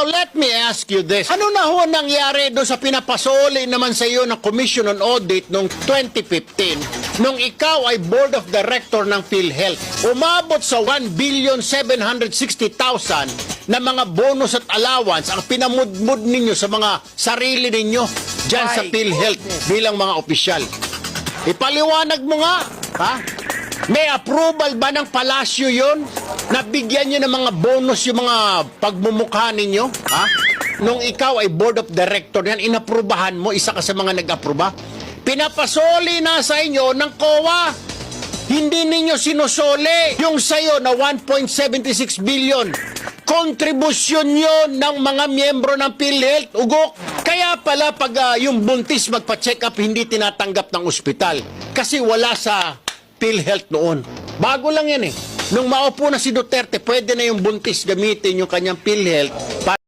let me ask you this. Ano na ho nangyari doon sa pinapasoli naman sa iyo ng Commission on Audit noong 2015 nung ikaw ay Board of Director ng PhilHealth? Umabot sa 1,760,000 na mga bonus at allowance ang pinamudmud ninyo sa mga sarili ninyo dyan sa PhilHealth bilang mga opisyal. Ipaliwanag mo nga, ha? May approval ba ng palasyo yon? Nabigyan nyo ng mga bonus yung mga pagmumukha ninyo? Ha? Nung ikaw ay Board of Director yan, inaprubahan mo, isa ka sa mga nag-aproba? Pinapasoli na sa inyo ng COA. Hindi ninyo sinusoli yung sayo na 1.76 billion. Kontribusyon yun ng mga miyembro ng PhilHealth, ugok. Kaya pala pag yung buntis magpa-check up, hindi tinatanggap ng ospital. Kasi wala sa PhilHealth noon. Bago lang yan eh. Nung maupo na si Duterte, pwede na yung buntis gamitin yung kanyang PhilHealth